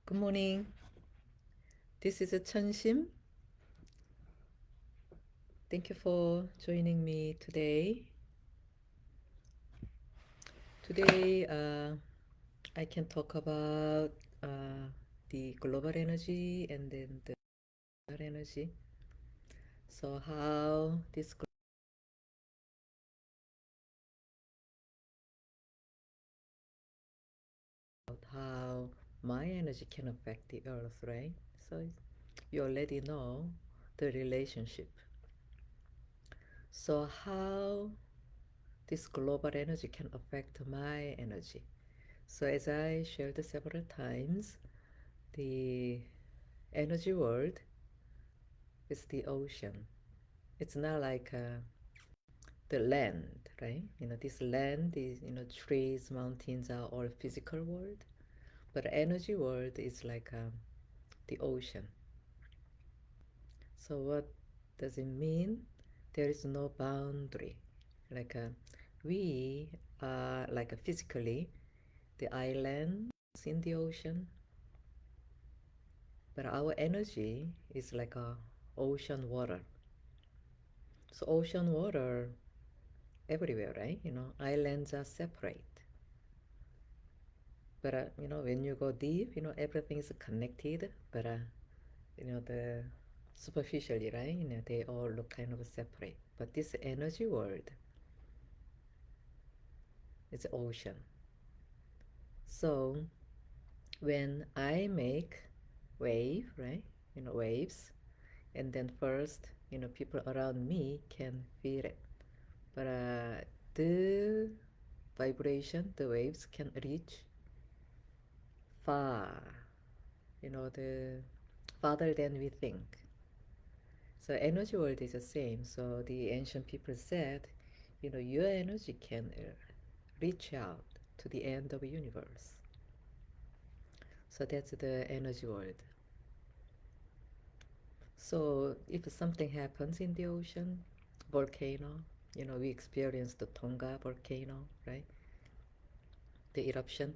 Good morning. This is Chun Shim. Thank you for joining me today. Today, I can talk about the global energy and then the lunar energy. So, how my energy can affect the earth, right? So, you already know the relationship. So, how this global energy can affect my energy. So, as I shared several times, the energy world is the ocean. It's not like the land, right? This land is, trees, mountains are all physical world, but energy world is like the ocean. So what does it mean? There is no boundary. Like we are like physically the islands in the ocean, but our energy is like a ocean water. So ocean water everywhere, right? Islands are separate. But, when you go deep, everything is connected. But, the superficially, right? They all look kind of separate. But this energy world is ocean. So when I make wave, right? Waves, and then first, people around me can feel it. But the vibration, the waves can reach far, the farther than we think. So energy world is the same. So the ancient people said, your energy can reach out to the end of the universe. So that's the energy world. So if something happens in the ocean, volcano, we experienced the Tonga volcano, right? The eruption.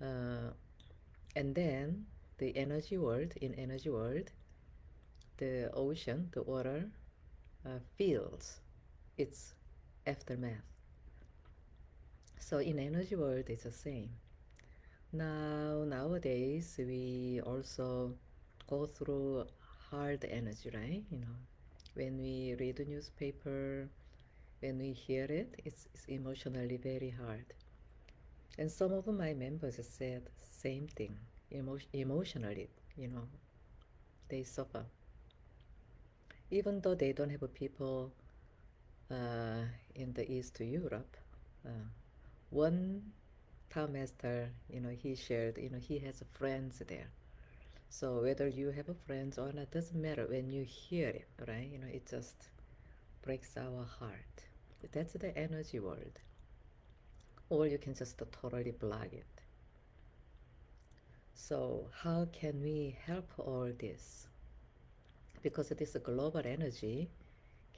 Uh, and then the energy world, in energy world, the ocean, the water, feels its aftermath. So in energy world, it's the same. Nowadays, we also go through hard energy, right? When we read the newspaper, when we hear it, it's emotionally very hard. And some of my members said same thing. Emotionally, you know, they suffer. Even though they don't have people uh, in the East Europe, uh, one town master, he shared, he has friends there. So whether you have a friends or not doesn't matter when you hear it, right? It just breaks our heart. That's the energy world. Or you can just totally block it. So how can we help all this? Because this global energy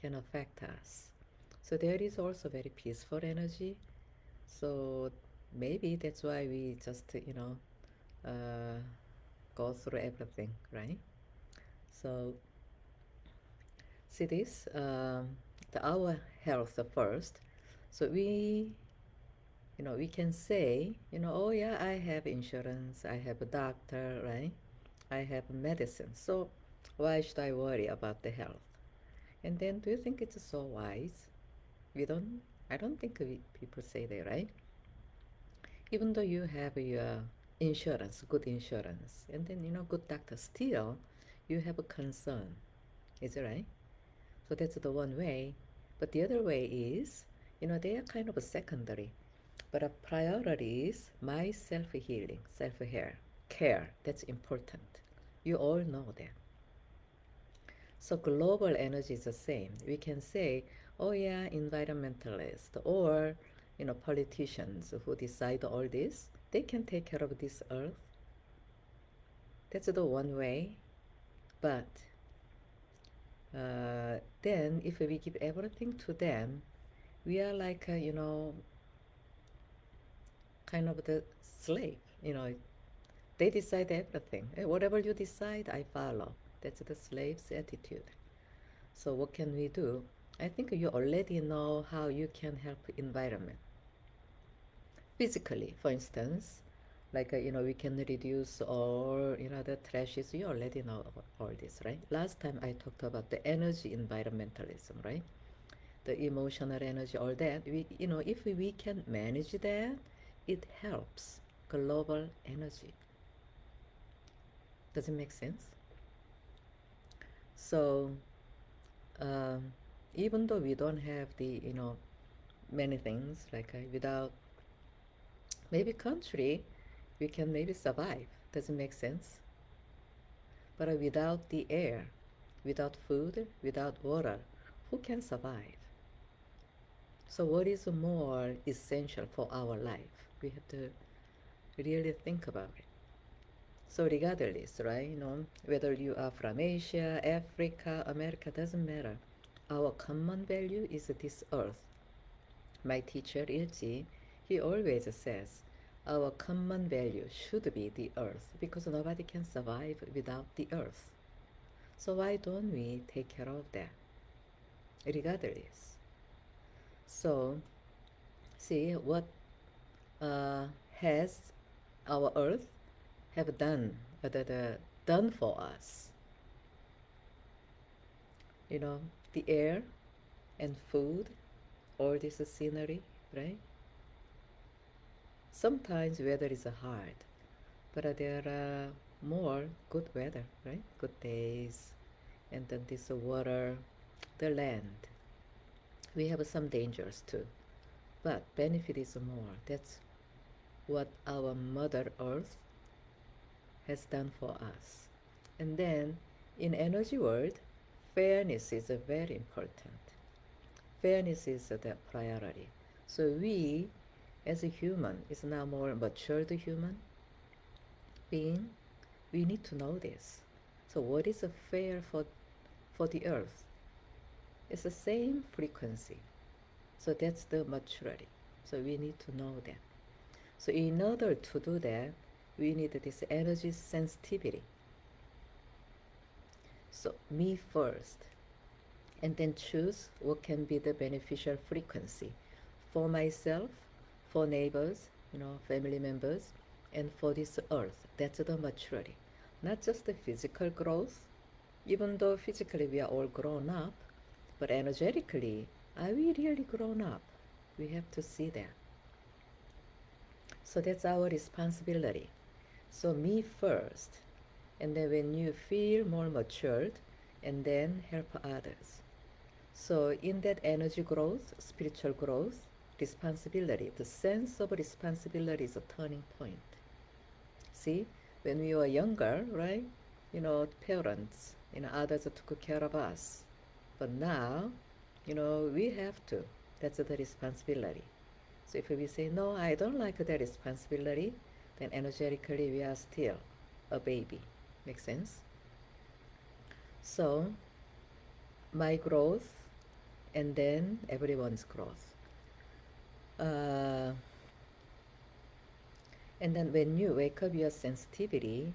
can affect us. So there is also very peaceful energy. So maybe that's why we just, uh, go through everything, right? So see this, our health first. So we can say, oh yeah, I have insurance, I have a doctor, right? I have medicine. So why should I worry about the health? And then do you think it's so wise? We don't, I don't think people say that, right? Even though you have your insurance, good insurance, and then, good doctor, still you have a concern. Is it right? So that's the one way. But the other way is, they are kind of a secondary. But a priority is my self healing, self care. That's important. You all know that. So global energy is the same. We can say, oh yeah, environmentalists or politicians who decide all this, they can take care of this earth. That's the one way. But then if we give everything to them, we are like kind of the slave. They decide everything. Whatever you decide, I follow. That's the slave's attitude. So what can we do? I think you already know how you can help environment. Physically, for instance, like we can reduce all the trashes. You already know all this, right? Last time I talked about the energy environmentalism, right? The emotional energy, all that. If we can manage that, it helps global energy. Does it make sense? So um, even though we don't have the many things like without maybe country, we can maybe survive. Does it make sense? But without the air, without food, without water, who can survive? So what is more essential for our life? We have to really think about it. So regardless, right? Whether you are from Asia, Africa, America, doesn't matter. Our common value is this earth. My teacher Ilji, he always says, our common value should be the earth because nobody can survive without the earth. So why don't we take care of that? Regardless. So see what uh, has our earth have done done for us. You know, the air and food, all this scenery, right? Sometimes weather is hard, but there are more good weather, right? Good days, and then this water, the land. We have some dangers too, but benefit is more. That's what our Mother Earth has done for us. And then in energy world, fairness is very important. Fairness is the priority. So we, as a human, is now more matured human being. We need to know this. So what is fair for the earth? It's the same frequency. So that's the maturity. So we need to know that. So in order to do that, we need this energy sensitivity. So me first, and then choose what can be the beneficial frequency for myself, for neighbors, family members, and for this earth. That's the maturity. Not just the physical growth, even though physically we are all grown up, but energetically, are we really grown up? We have to see that. So that's our responsibility. So me first, and then when you feel more matured, and then help others. So in that energy growth, spiritual growth, responsibility, the sense of responsibility is a turning point. See, when we were younger, right? Parents, others took care of us. But now, we have to. That's the responsibility. So if we say, no, I don't like that responsibility, then energetically we are still a baby. Make sense? So my growth and then everyone's growth. And then when you wake up your sensitivity,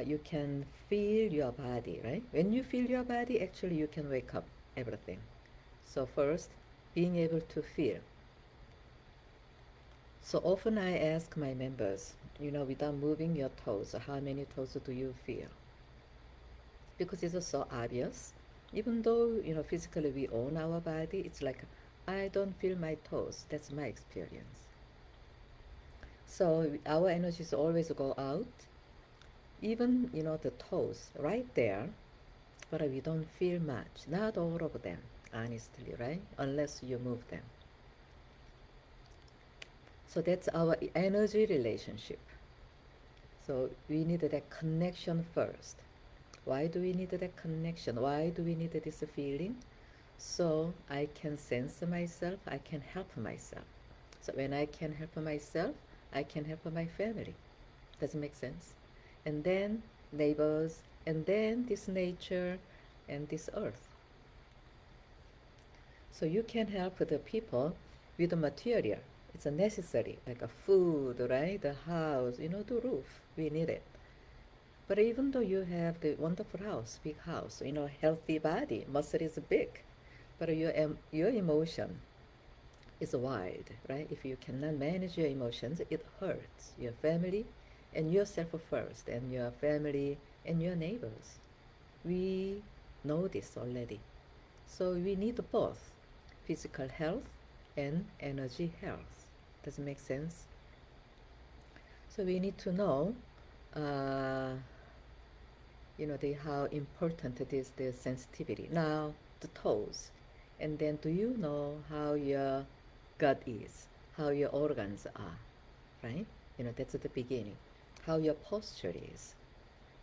you can feel your body, right? When you feel your body, actually you can wake up everything. So first, being able to feel. So often I ask my members, without moving your toes, how many toes do you feel? Because it's so obvious. Even though, physically we own our body, it's like, I don't feel my toes. That's my experience. So our energies always go out, even, the toes right there, but we don't feel much. Not all of them, honestly, right? Unless you move them. So that's our energy relationship. So we need that connection first. Why do we need that connection? Why do we need this feeling? So I can sense myself, I can help myself. So when I can help myself, I can help my family. Does it make sense? And then neighbors, and then this nature and this earth. So you can help the people with the material. It's a necessary, like a food, right? The house, the roof. We need it. But even though you have the wonderful house, big house, healthy body, muscle is big, but your emotion is wild, right? If you cannot manage your emotions, it hurts your family and yourself first, and your family and your neighbors. We know this already. So we need both physical health and energy health. Does it make sense? So we need to know, uh, how important it is, the sensitivity. Now, the toes. And then do you know how your gut is, how your organs are, right? That's at the beginning. How your posture is.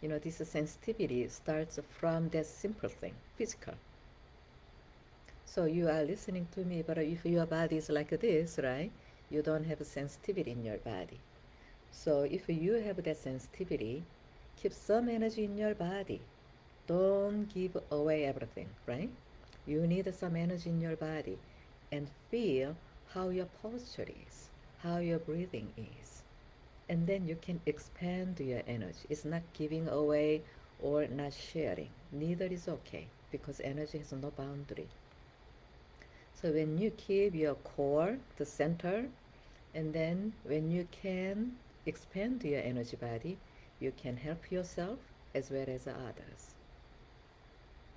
This sensitivity starts from that simple thing, physical. So you are listening to me, but if your body is like this, right? You don't have sensitivity in your body. So if you have that sensitivity, keep some energy in your body. Don't give away everything, right? You need some energy in your body and feel how your posture is, how your breathing is. And then you can expand your energy. It's not giving away or not sharing. Neither is okay because energy has no boundary. So when you keep your core, the center, and then when you can expand your energy body, you can help yourself as well as others.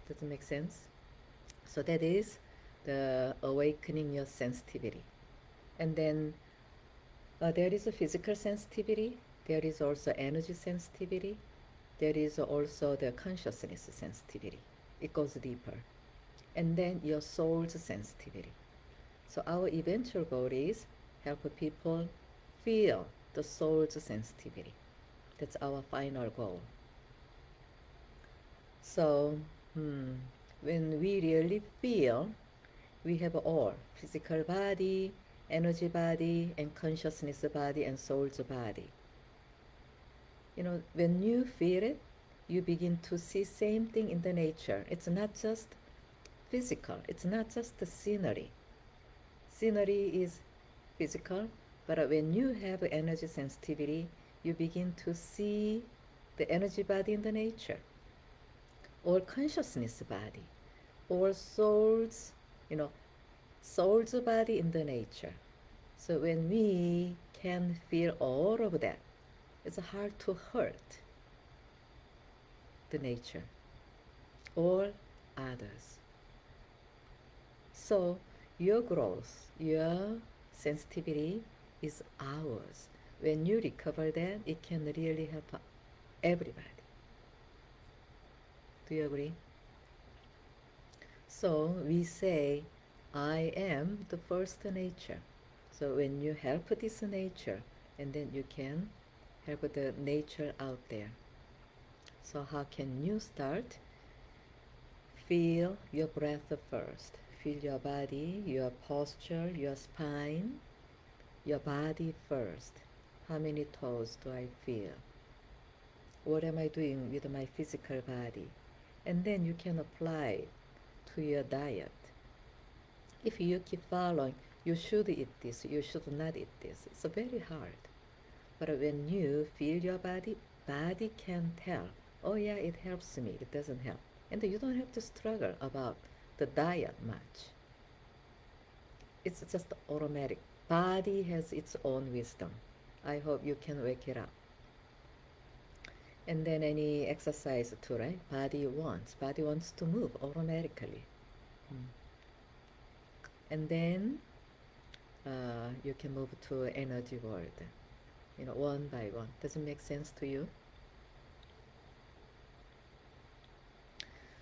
Does it make sense? So that is the awakening your sensitivity. And then there is a physical sensitivity, there is also energy sensitivity, there is also the consciousness sensitivity. It goes deeper. And then your soul's sensitivity. So our eventual goal is help people feel the soul's sensitivity. That's our final goal. So when we really feel, we have all physical body, energy body, and consciousness body, and soul's body. When you feel it, you begin to see same thing in the nature. It's not just physical. It's not just the scenery. Scenery is physical, but when you have energy sensitivity, you begin to see the energy body in the nature, or consciousness body, or you know, soul's body in the nature. So when we can feel all of that, it's hard to hurt the nature or others. So your growth, your sensitivity is ours. When you recover that, it can really help everybody. Do you agree? So we say, I am the first nature. So when you help this nature, and then you can help the nature out there. So how can you start? Feel your breath first. Feel your body, your posture, your spine, your body first. How many toes do I feel? What am I doing with my physical body? And then you can apply to your diet. If you keep following, you should eat this, you should not eat this. It's very hard. But when you feel your body, body can tell, oh yeah, it helps me, it doesn't help. And you don't have to struggle about the diet much. It's just automatic. Body has its own wisdom. I hope you can wake it up. And then any exercise too, right? Body wants to move automatically. And then you can move to energy world, one by one. Does it make sense to you?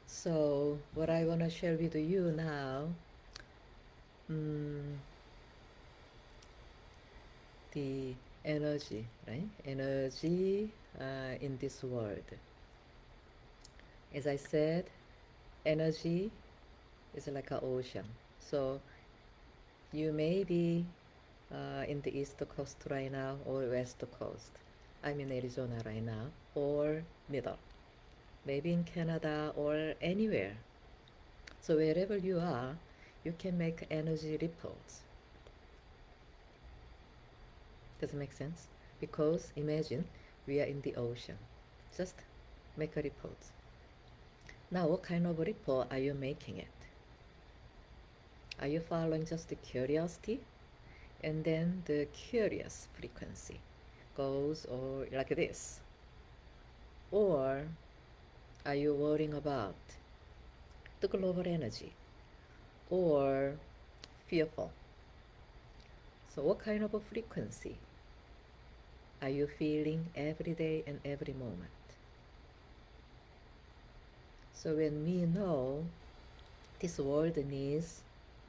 So what I want to share with you now, the energy, right? Energy in this world. As I said, energy is like an ocean. So you may be in the east coast right now or west coast. I'm in Arizona right now, or middle. Maybe in Canada or anywhere. So wherever you are, you can make energy ripples. Does it make sense? Because imagine we are in the ocean. Just make a report. Now, what kind of ripple are you making it? Are you following just the curiosity? And then the curious frequency goes or like this. Or are you worrying about the global energy or fearful? So what kind of a frequency are you feeling every day and every moment? So when we know this world needs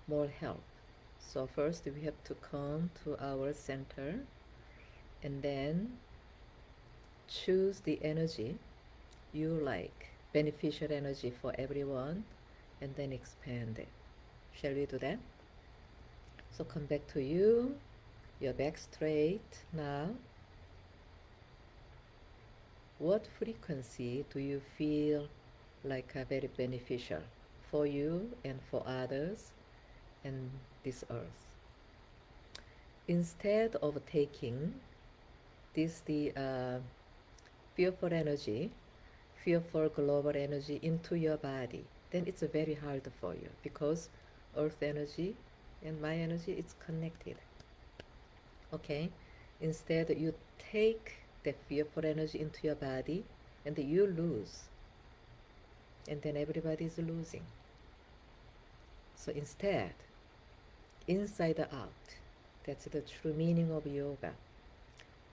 more help, so first we have to come to our center and then choose the energy you like, beneficial energy for everyone, and then expand it. Shall we do that? So come back to you, your back straight now. What frequency do you feel like are very beneficial for you and for others and this earth? Instead of taking this fearful energy, fearful global energy into your body, then it's very hard for you because earth energy and my energy is connected. Okay? Instead, you take the fearful energy into your body and you lose. And then everybody is losing. So instead, inside out, that's the true meaning of yoga.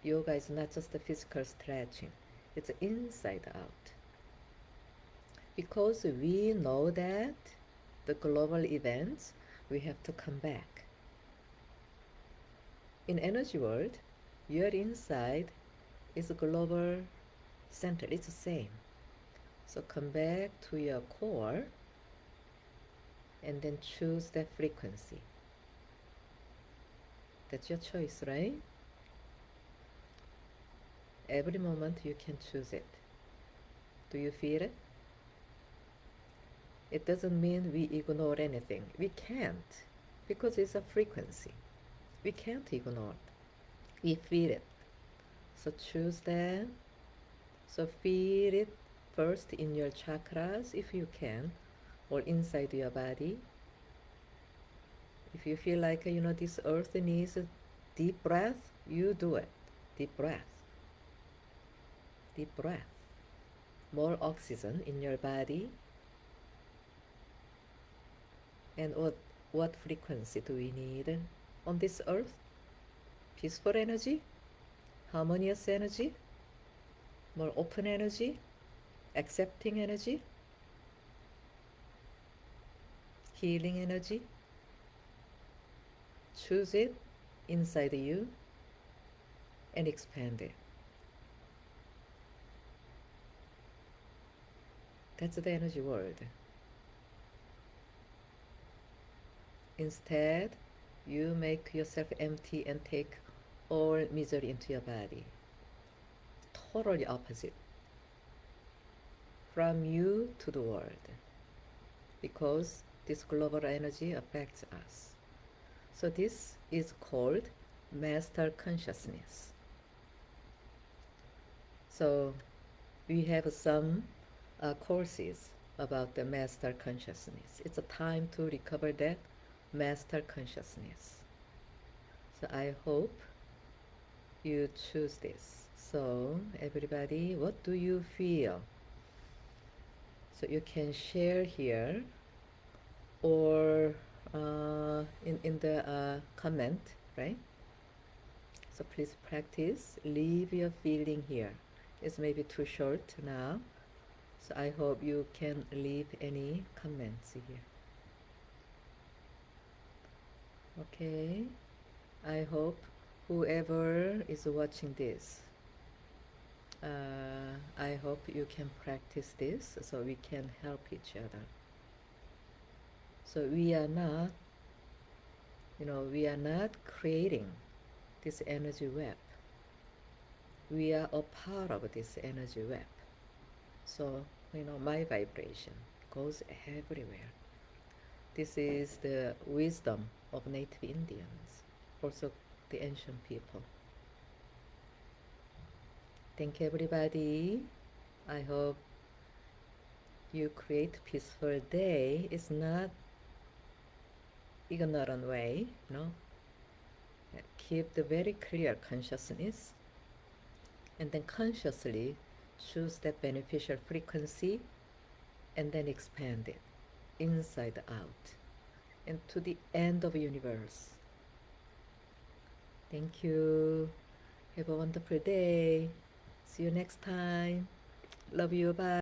Yoga is not just the physical stretching, it's inside out. Because we know that the global events, we have to come back. In energy world, your inside is a global center. It's the same. So come back to your core and then choose that frequency. That's your choice, right? Every moment you can choose it. Do you feel it? It doesn't mean we ignore anything. We can't, because it's a frequency. We can't ignore it. We feel it. So choose that. So feel it first in your chakras if you can, or inside your body. If you feel like, this earth needs a deep breath, you do it. Deep breath. Deep breath. More oxygen in your body. And what frequency do we need on this earth? Peaceful energy, harmonious energy, more open energy, accepting energy, healing energy. Choose it inside you and expand it. That's the energy world. Instead, you make yourself empty and take all misery into your body. Totally opposite. From you to the world. Because this global energy affects us. So this is called master consciousness. So we have some courses about the master consciousness. It's a time to recover that master consciousness. So I hope you choose this. So everybody, what do you feel? So you can share here or in the comment, right? So please practice. Leave your feeling here. It's maybe too short now. So I hope you can leave any comments here. Okay. I hope whoever is watching this, I hope you can practice this so we can help each other. So we are not, we are not creating this energy web. We are a part of this energy web. So, my vibration goes everywhere. This is the wisdom of native Indians, also the ancient people. Thank you, everybody. I hope you create peaceful day. It's not ignorant way, no. Keep the very clear consciousness and then consciously choose that beneficial frequency and then expand it inside out and to the end of universe. Thank you. Have a wonderful day. See you next time. Love you. Bye.